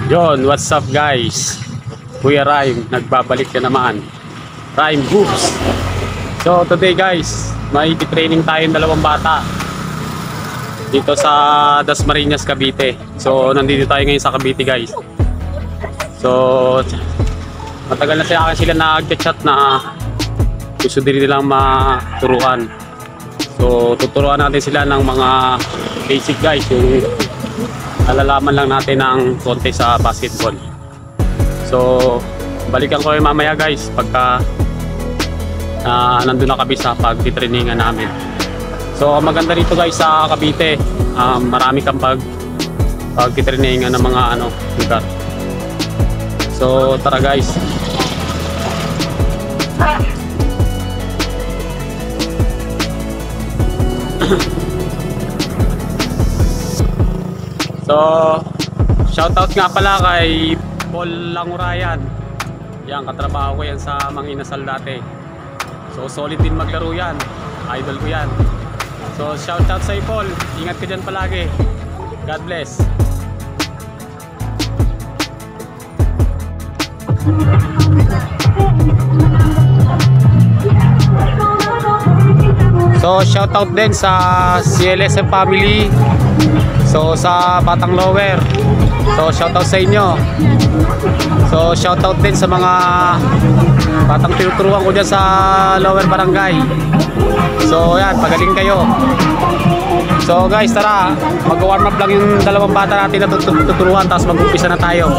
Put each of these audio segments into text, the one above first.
Yon, what's up guys? Kuya Rhyme, nagbabalik ka naman. Rhyme Hoops. So today guys, may training tayong dalawang bata dito sa Dasmariñas, Cavite. So nandito tayo ngayon sa Cavite guys. So matagal na sa akin sila nag-chat na gusto din nilang maturuan. So tuturuan natin sila ng mga basic guys, yung alalaman lang natin ng konti sa basketball. So balikan ko yung mamaya guys pagka nandun na kami sa pag-trainingan namin. So maganda rito guys sa Cavite, marami kang pag-trainingan ng mga lugar. So tara guys. So shoutout nga pala kay Paul Langurayan. Yan, katrabaho ko yan sa Mang Inasal dati. So solid din maglaro yan, idol ko yan. So shoutout sa Paul, ingat ka dyan palagi. God bless. So shoutout din sa CLSM family. So sa Batang Lower. So shoutout sa inyo. So shoutout din sa mga batang tinuturuan ko dyan sa Lower Barangay. So yan, pagaling kayo. So guys, tara, mag-warm up lang yung dalawang bata natin na tuturuan, tapos mag-umpisa na tayo.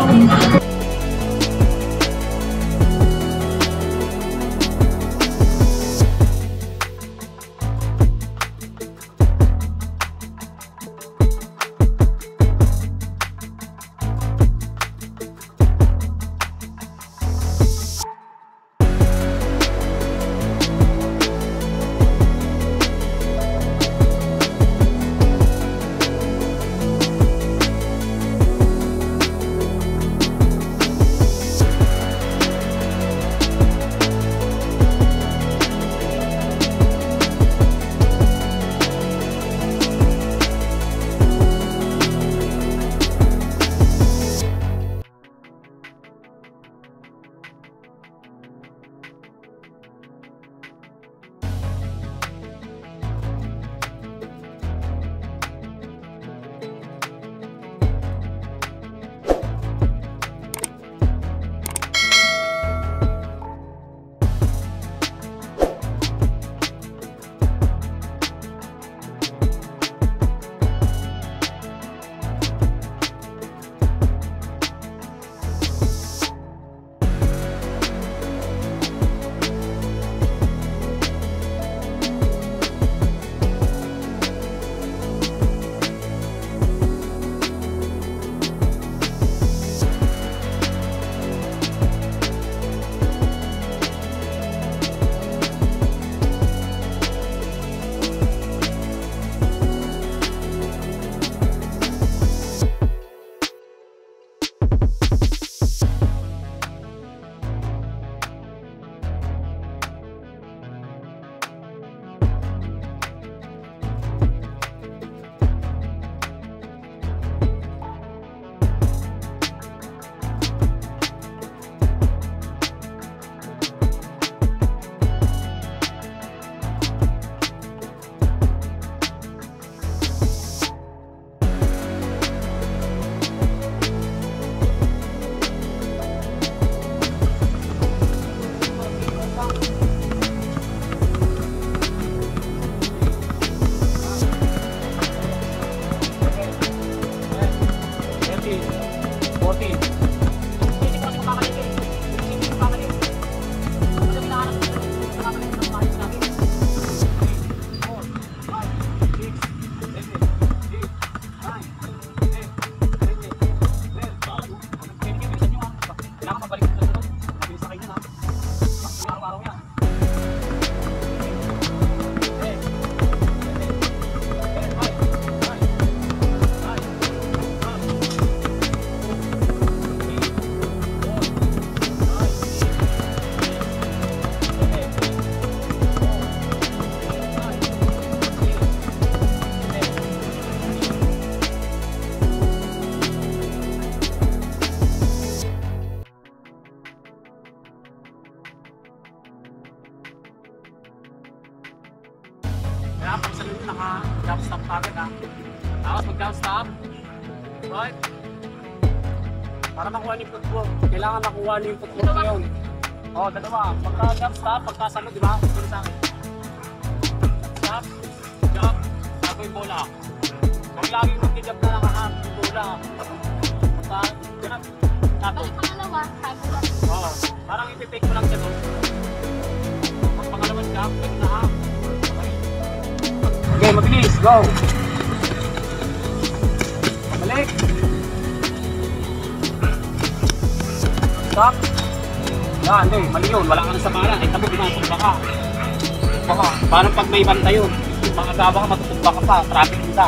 Para makuha niyo yung football. Kailangan makuha niyo yung football ngayon. O, dalawa. Pagka-jump stop, pagkasalo, di ba? Ito sa akin. Stop, jump, tago yung bola. Huwag laging mag-jump na nakahap yung bola. Pagka-jump, tago. Pag pangalawa, tago lang. Oo, parang ipipake mo lang siya doon. Pag pangalawang jump, ganun na ha. Okay. Okay, mabilis, go! Balik! Stop! Yan, hindi, mali yun. Wala ka na sa bala. Ay, tamo, ginasumba ka. Baka, parang pag may banta yun, makagaba ka, matutumba ka pa, traffic isa.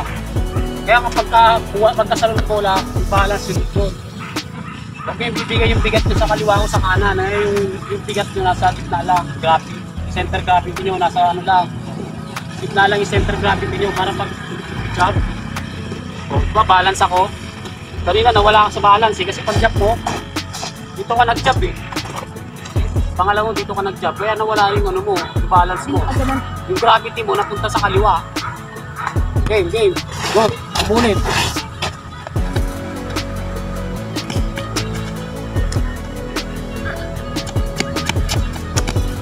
Kaya kapag pagkasalo ng bola, balance yung football. Huwag kayong bibigay yung bigat nyo sa kaliwa o sa kanan. Yung bigat nyo nasa gitna lang. Gravity. Center gravity nyo nasa ano lang. Gitna lang yung center gravity nyo para pag jump. O, diba, balance ako. Kanina nawala ka sa balance eh, kasi pag jump mo, dito ka nag-jump eh. Pangalawang dito ka nag-jump, kaya nawala yung ano mo, yung balance mo. Yung gravity mo napunta sa kaliwa. Game, game. Go, abunin.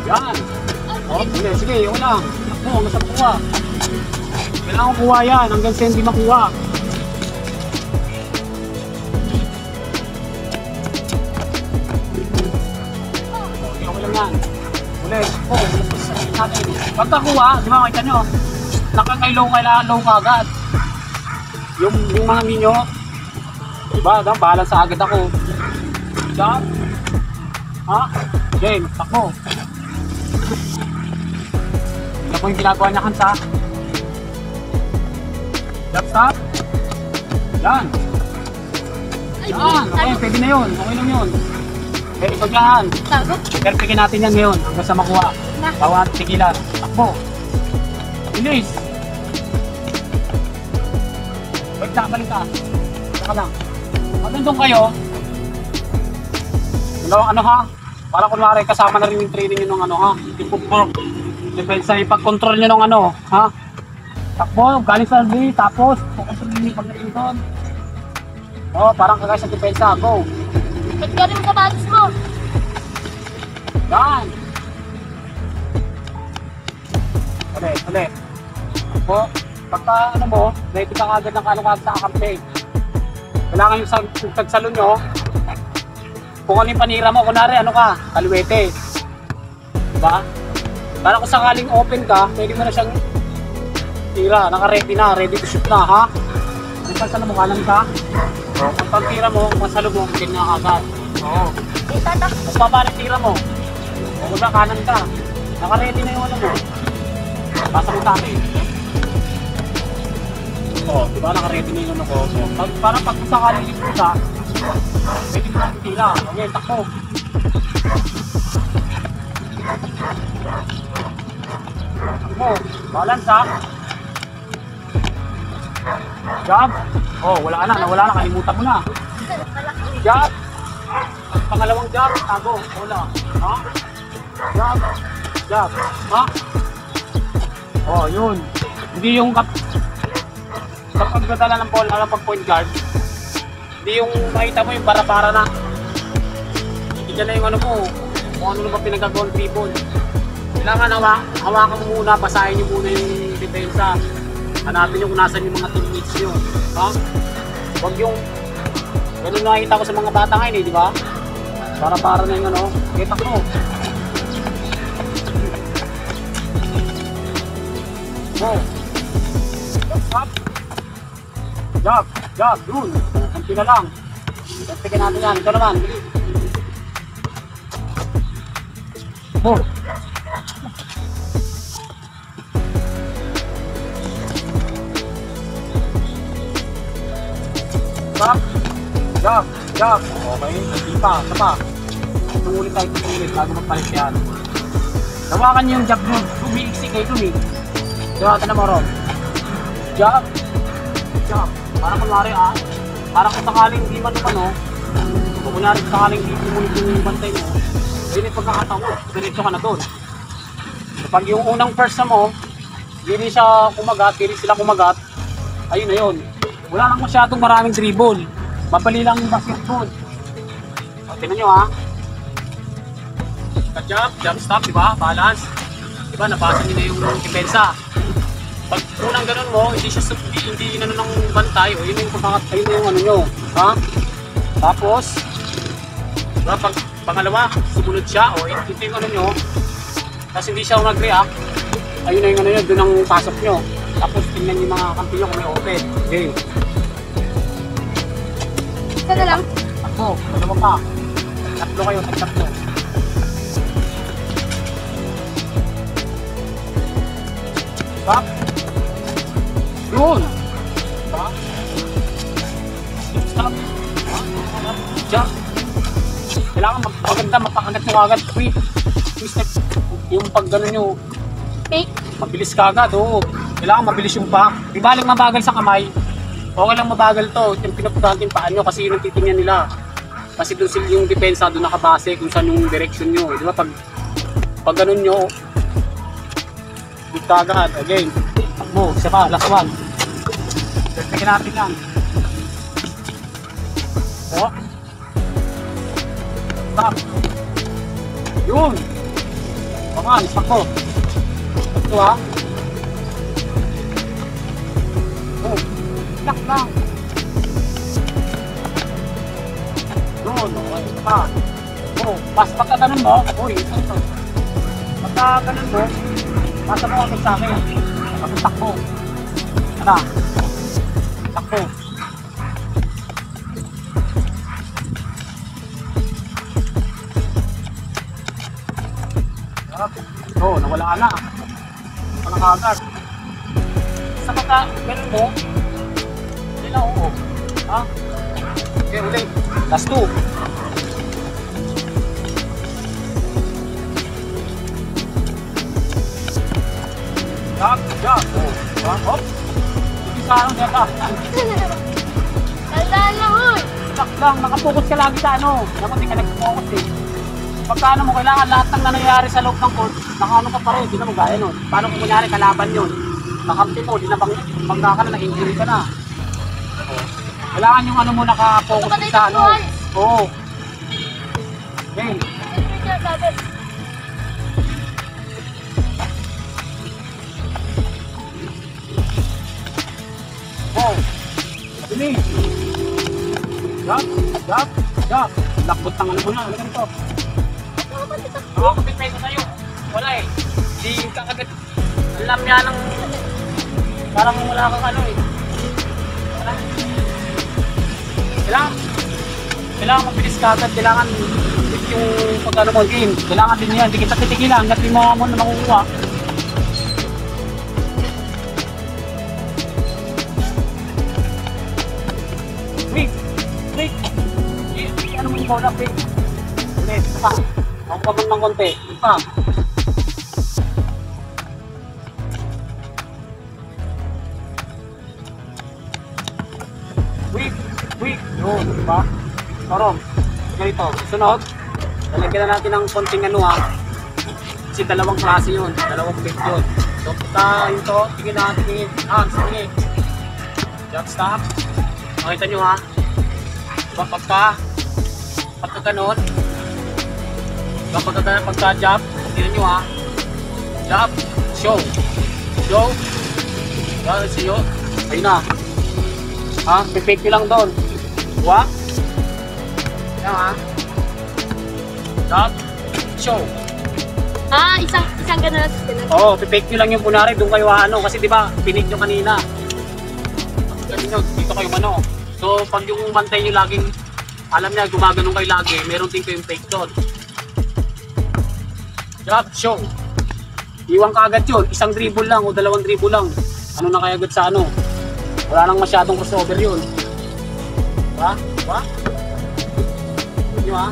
Yan. Oh, sige, sige, yun lang. Ako, hanggang sa makuha. Kailangan kuha yan, hanggang sa hindi makuha. Okay lang yan. Ulit. Oh, natin. Pagkakuha, di ba makita nyo? Nakakailow ka agad. Yung mga ninyo, diba, balance agad ako. Jump. Ha? Game, takbo. Ano po yung ginagawa niya kanta? Jump stop. Yan. Yan, okay, pwede na yun. Okay lang yun. Okay, ito dyan. Tago? Perfectin natin yan ngayon hanggang sa makuha. Bawat tigilan. Takbo. Bilis. Wait na, balik ka. Saka lang. Pag nandun kayo, ano ha? Para kunwari kasama na rin yung training nyo ng ano ha? Yung footwork. Depensa yung pag-control nyo ng ano, ha? Takbo, galing sa rin, tapos pag-control nyo yung pag-nating doon. O, parang kagaya sa depensa, go. Ba't ka rin kabalis mo? Yan. Ulit, ulit. Takbo. Pagka ano mo, ready ka agad ng kalungkag sa kakampi. Kailangan yung tagsalo nyo, kung ano yung panira mo, kunwari ano ka, kaluwete. Diba? Para kung sakaling open ka, pwede mo na siyang tira, naka-ready na, ready to shoot na, ha? Kung saan mo, kanan ka, o, kung pag-tira mo, kung masalo mo, pwede na agad. Oo. Kung pabalik tira mo, o kung ba kanan ka, naka-ready na yung ano mo. Basta mo tayo. O, diba naka-ready na yung ano ko. So, parang pag sakaling lipo ka, pwede mo na tira. Okay, takbo. Takbo. Balance ha. Jump. Oh, wala na. Nawala na. Kalimutan mo na. Jump. Pangalawang jump. Tago. Wala. Ha? Jump. Jump. Ha? Oh, yun. Hindi yung kapag nadala ng ball, pag point guard, hindi yung makita mo yung para-para na. Hindi dyan na yung ano mo, kung ano ba pinagagawang people. Kailangan hawakan mo muna, basahin nyo muna yung depensa. Hanapin nyo kung nasan yung mga teammates nyo. Ha? Huwag yung, ganun nakikita ko sa mga bata ngayon di ba? Para-para na yung ano, kita ko. Go! Up! Jump! Jump! Yun! Kunti na lang. Pagpigyan natin yan. Ito naman. Go! Jump! Jump! Jump! Okay. Hindi pa. Ito pa. Tumulit tayo. Tumulit. Bago magpalit yan. Hawakan niyo yung jump nun. Umiiksi kayo dun eh. Diba? Ito na mo ron. Jump! Jump! Para kunwari para kung sakaling hindi man naman kung kunwari kung sakaling hindi tumulit yung bantay mo, yun yung pagkakataon mo, diretso ka na doon. Kapag yung unang first mo, hindi siya kumagat, hindi sila kumagat, ayun na yun. Wala lang masyadong maraming dribble, mapali lang yung basketball. tingnan nyo ha. Jump, jump stop, di ba? Balance. Di ba? Nabasa nyo na yung depensa. Pag unang ganun mo, hindi siya hindi inano ng bantay, o yun yung ayun yung ano nyo. Ha? Tapos, diba, pag pangalawa, sumunod siya, o ito yung ano nyo, tapos hindi siya mag-react, ayun na yung ano nyo, doon ang pasok nyo. Tapos tingnan yung mga kampi nyo kung may open. Game. Isa na lang. Takbo, dalawa pa. Tatlo kayo, tatlo. Stop. Yun. Stop. Stop. Jump. Kailangan maganda, mapakagat nyo agad. Quick. Step. Yung pag gano'n nyo, Fake. mabilis ka agad. Oo. Kailangan mabilis yung back. Di baling mabagal sa kamay. Okay lang mabagal to. Yung pinapuntahan yung paan nyo kasi yun ang titingnan nila. Kasi doon yung depensa doon nakabase kung saan yung direction nyo. Di ba pag ganun nyo, dito agad. Again. Takbo. Isa pa. Last one. Tignan natin yan. O. Stop. Yun. Paman. Takbo. Ito ha. O. Lock lang. Yun. O. Ito pa. O. Pagka ganun mo. Uy. Ito. Pagka ganun mo. Pasa mo agad sa akin. Tapos takbo. Ano? Takbo. Oo, nawala na. Walang agad. Sa pagka ganun mo, hindi na oo. Ha? Okay, ulit. Last two. Jump, jump. Oh, jump, hop. Hindi sa ano, dito. Tandaan lang, uy. Lock lang, nakapokus ka lagi sa ano. Naku, hindi ka nag-focus eh. Pagka ano mo, kailangan lahat ng nangyayari sa loob ng court, nakaano ka pa rin, hindi na mo gaya nun. Paano kung kunyari kalaban yun? Nakampi mo, di na bangga ka na, na-injury ka na. Oh. Kailangan yung ano mo, nakapokus din sa ano. Oo. Okay. Oh. Ini. Jump, jump, jump. Lakbot ng ano mo na, ano ganito. Kapit ko sa'yo. Wala eh. Di ka agad. Alam niya ng... Parang wala kang ano eh. Wala. Kailangan mabilis ka agad. Kailangan yung pag-ano mo game. Kailangan din yan. Hindi kita titigilan hanggat di mo na makukuha. Wait. Wait. Ano mo yung bola, wait. Ulit. Isa. Ako pa man ng konti. Isa. Weak. Weak. Yun. Diba? Parang. Ganito. Sunod. Lalagyan na natin ng konting ano ha. Kasi dalawang klase yun. Dalawang bit yun. So, punta yun to. Tingin natin. Tingin. Sige. Jump stop. Makita nyo ha. Diba pagka ganon. Pagka jump, tingnan nyo ha. Jump, show. Show. Dahil siyo. Ayun na. Ha? Pipake nyo lang doon. Diba? Ayan ha. Jump, show. Isang gano'n lang sa sila. Oo, pipake nyo lang yung kunwari. Doon kayo ano. Kasi diba, pinig nyo kanina. Kasi nyo, dito kayo ano. So, pag yung bantay nyo laging, alam niya, gumaganong kayo lagi, meron din kayong fake doon. Jump, show. Iwan ka agad yun. Isang dribble lang o dalawang dribble lang. Ano na kaya agad sa ano? Wala nang masyadong crossover yun. Diba? Diba? Diba?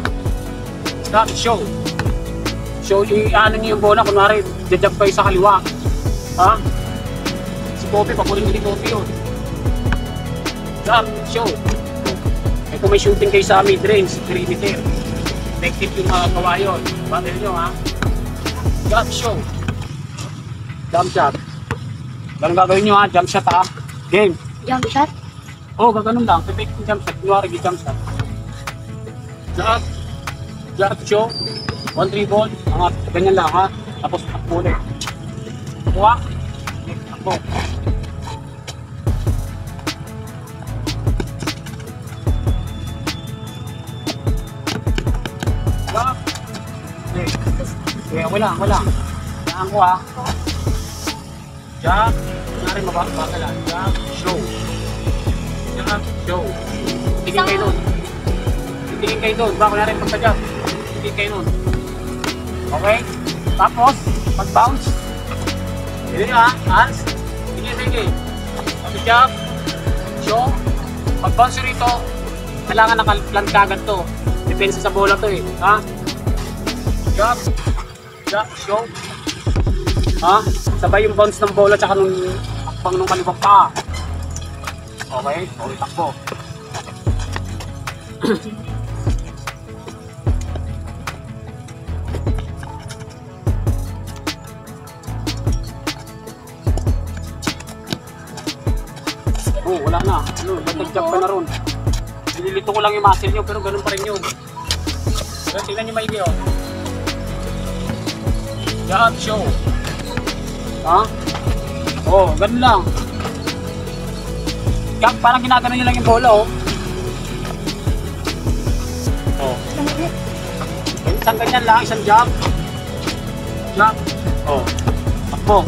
Jump, show. Show, ano nyo yung bola. Kunwari, jajab kayo sa kaliwa. Ha? Si Kobe, papunin ni Kobe yun. Jump, show. Eh kung may shooting kayo sa mid-range, perimeter. Effective yung gawa yun. Battle nyo ha. Jump, show. Jump shot. Ganun gagawin nyo ha. Jump shot ha. Game. Jump shot? Oo, gaganon lang. Effective jump shot. Kunwari jump shot. Jump, Jab, show. 1 dribble. Angat. Ganyan lang ha. Tapos takbo ulit. Kuha. Takbo. Jab. Okay. Okay, wala. Saan ko ha. Jab. Kunwari mabaka lang. Jab, show. Jab, show. Tingin kayo nun. Tingin kayo doon. Baka kunwari pagka-jab. Tingin kayo nun. Okay? Tapos, pag-bounce. Hindi nyo ha. Hands. Sige. Pag-jab. Show. Pag-bounce rito, kailangan naka-plant kagad to. Depensa sa bola to eh. Ha? Jab. Jab. Show. Ha? Sabay yung bounce ng bola tsaka nung akbang nung kalibang pa. Okay? Okay, takbo. Oh, wala na. Ano, nag-jump ka na ron. Nililito ko lang yung muscle nyo, pero ganun pa rin yun. Pero tingnan nyo maigi, oh. Jab, show. Ha? Oh, ganun lang. Parang ginagano nyo lang yung bola, oh. Oh. Isang ganyan lang, isang jab. Jab. Oh. Takbo.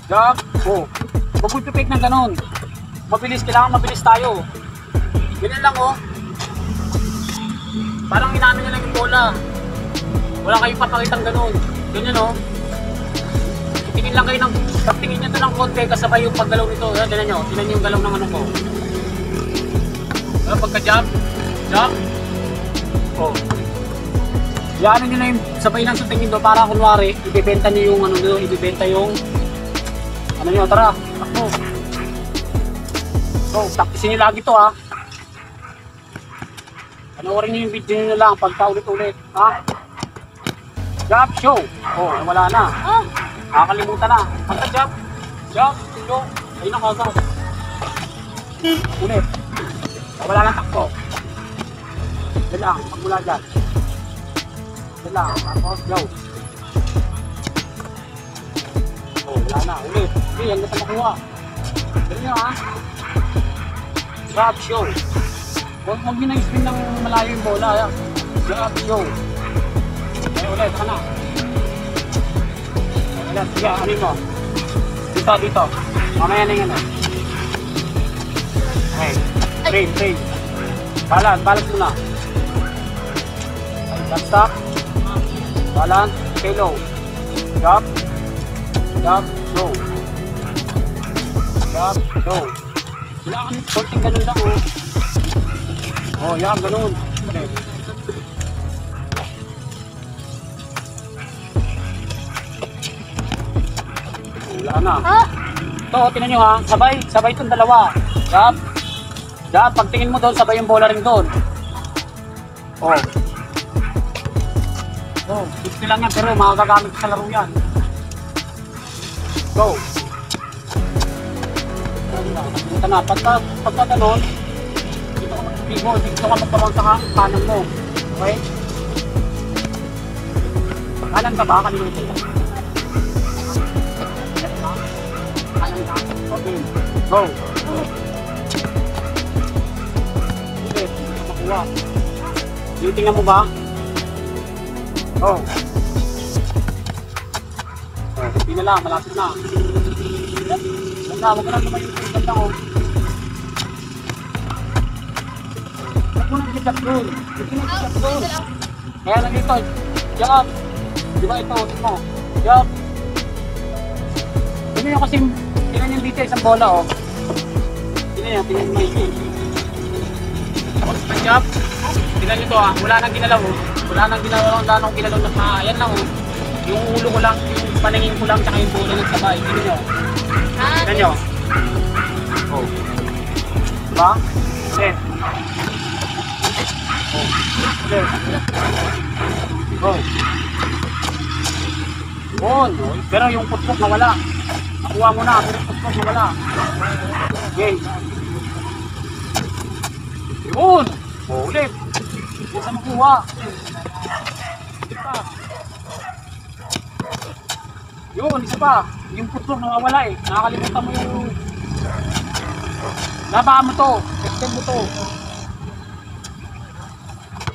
Jab. Oh. Pag-pipik ng ganun. Mabilis, kailangan mabilis tayo. Ganyan lang oh. Parang inaano nyo lang yung bola. Wala kayong papakitang ganun. Ganyan oh. Tingin lang kayo ng, tingin nyo ito ng konti kasabay yung paggalaw nito. Yan, tingnan nyo. Tingnan nyo yung galaw ng ano ko. Pagka-jab. Jab. Oh. Yan nyo na yung sabay lang sa tingin doon para kunwari, ibibenta nyo yung ano nyo, ibibenta yung ano nyo, tara. Takbo. So, taktisin nyo lagi to ha. Panoorin nyo yung video nyo lang pagka ulit-ulit. Ha? Jab, show. Oh, wala na. Nakakalimutan na. Pagka-jab. Jab, show. Ayun na kagad. Ulit. Wala lang takbo. Yan lang, magmula dyan. Yan lang, tapos go. Oh, wala na, ulit. Hindi, yan na sa makuha. Ganyan nyo ha. Jab, show. Huwag nyo na i-spin ng malayo yung bola. Ya. Jab, show. Okay, ulit, saka na. Ulit, sige, anin mo. Dito. Mamaya na yung ano. Okay, train. Balance muna. Stop. Balance, stay low. Jab, low. Jab, low. Kailangan konting ganun lang oh. Oh, yan, ganun. Okay. Wala na. Ito, tinan nyo ha. Sabay itong dalawa. Jab. Pagtingin mo doon, sabay yung bola rin doon. Oh. Oh, 50 lang yan, pero makagagamit sa laro yan. Go. Punta na. Pagka ganon, dito ka magpamang sa kanan mo. Okay? Kanan ka ba? Kalimutin ka. Kanan ka. Okay. Go. Okay. Hindi ka makuha. Tingnan mo ba? Oh. Oh, hindi na lang. Malapit na. Huwag ka lang naman yung tingnan lang oh. Nag-jab doon. Kaya lang dito, jab. Di ba ito, ito mo. Jab. Tignan nyo kasi, tignan yung dito isang bola oh. Tignan nyo maigi. Tapos na jab. Tignan nyo ito ah, wala nang ginalaw oh. Wala nang ginalaw na yan lang oh. Yung ulo ko lang, yung paningin ko lang, tsaka yung bola nagsabay. Tignan nyo. Tignan nyo. Oh. Diba? Then. Okay. Go. Yun. Pero yung putok nawala. Nakuha mo na, pero yung putok nawala. Okay. Yun. Ulit. Isa makuha. Isa pa. Yun, isa pa. Yung putok nawawala eh. Nakakalimutan mo yung... Labaan mo to. Extend mo to.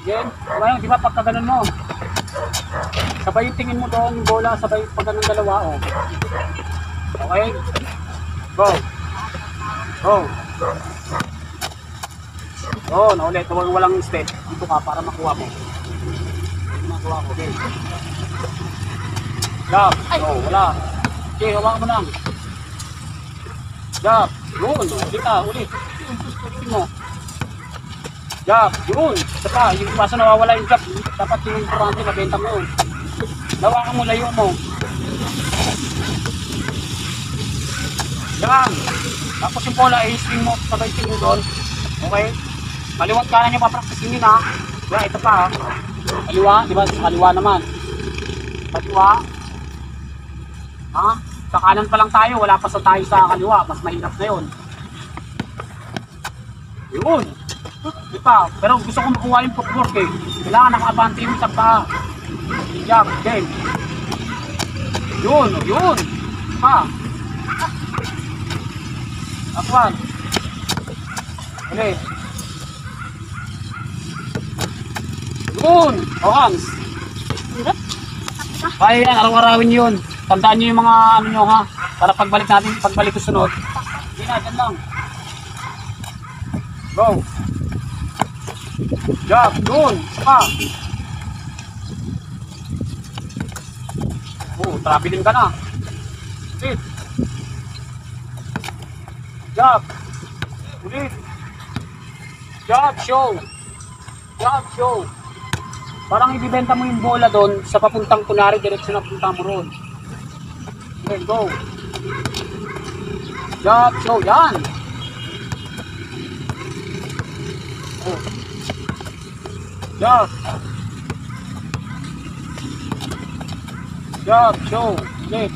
Yan. Ngayon, di ba pagka ganun mo? Sabay yung tingin mo doon, yung bola, sabay pag ganun dalawa, oh. Okay? Go. Go. Oh, naulit. Walang step. Dito ka para makuha mo. Makuha ko. Okay. Jump. Oh, wala. Okay, hawakan mo lang. Jump. Yun. Ulit ka. Ulit. Ulit mo. Jump. Yun. Isa pa. Yung paso nawawala yung jump. Dapat yung importante mabenta mo yun. Hawakan mo. Layo mo. Yan. Tapos yung bola, i-swing mo. Sabay tingin doon. Okay? Kaliwat kanan yung papraktisin yun ha. Wala, ito pa ha. Kaliwa, di ba? Kaliwa naman. Kaliwa. Ha? Sa kanan pa lang tayo, wala pa sa tayo sa kaliwa. Mas mahirap na yun. Yun. Di pa. Pero gusto ko makuha yung footwork eh. Kailangan naka-abante yung sa paa. Jump, game. Yun, yun. Pa. Akwan. Ulit. Yun! O hands! Kaya yan, araw-arawin yun. Tandaan nyo yung mga ano nyo ha. Para pagbalik natin, pagbalik ko sunod. Hindi na, dyan lang. Go! Jump! Yun! Saka! Oh, traveling ka na. Ulit! Jump! Ulit! Jump! Show! Jump! Show! Parang ibibenta mo yung bola doon sa papuntang kunari, direksyon na punta mo roon. Okay, go. Jump, show, yan. Oh. Jump. Jump, show, ulit.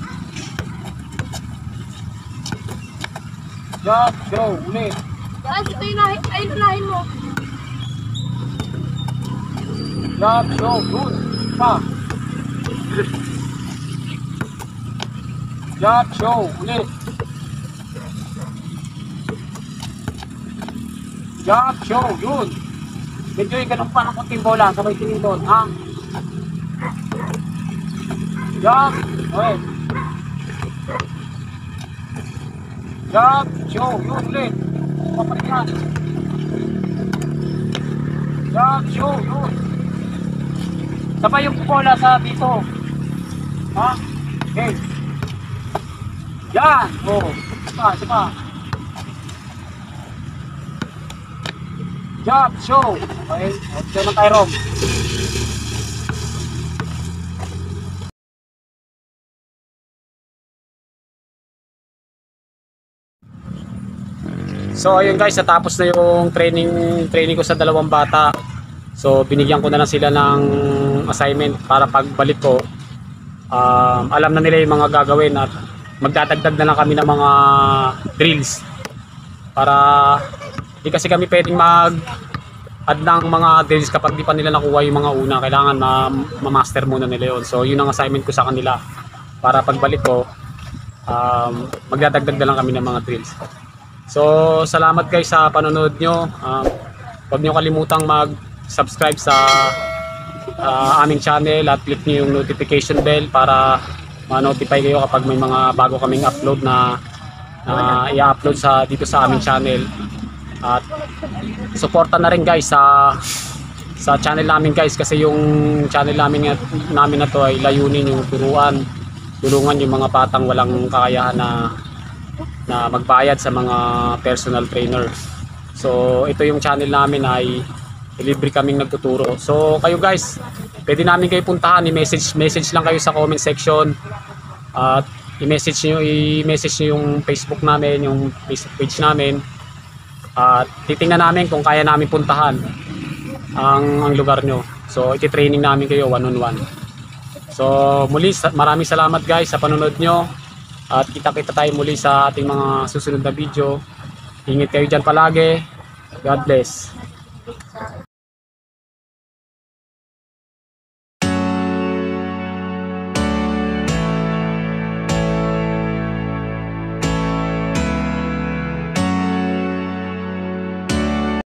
Jump, show, ulit. Guys, ito yung unahin mo. Jump, show, good. Pa. Jump, show, ulit. Jump, show, good. Medyo yung ganun pa ng kunting bola, sabay tingin doon, ha? Jump, okay. Jump, show, yun, ulit. Papalit yan. Jump, show, yun. Sabay yung bola sa dito. Ha? Okay. Yan. Oh. Sapa. Jump, show. Okay. Okay naman tayo, Rom. So ayun guys, natapos na yung training ko sa dalawang bata. So binigyan ko na lang sila ng assignment para pagbalik ko alam na nila yung mga gagawin at magdadagdag na lang kami ng mga drills para di kasi kami pwedeng mag-add ng mga drills kapag di pa nila nakuha yung mga una. Kailangan ma-master muna nila yun. So yun ang assignment ko sa kanila para pagbalik ko magdadagdag na lang kami ng mga drills. So salamat guys sa panonood nyo. Huwag nyo kalimutang mag-subscribe sa aming channel at click nyo yung notification bell para ma-notify kayo kapag may mga bago kaming upload na i-upload dito sa aming channel. At suporta na rin guys sa channel namin guys, kasi yung channel namin na to ay layunin yung tulungan yung mga batang walang kakayahan na magbayad sa mga personal trainer. So ito yung channel namin ay libre kaming nagtuturo. So kayo guys, pwede namin kayo puntahan, i-message lang kayo sa comment section at i-message nyo yung Facebook namin, yung Facebook page namin, at titingnan namin kung kaya namin puntahan ang lugar nyo. So iti-training namin kayo one on one. So muli maraming salamat guys sa panonood nyo. At kita-kita tayo muli sa ating mga susunod na video. Ingat kayo dyan palagi. God bless.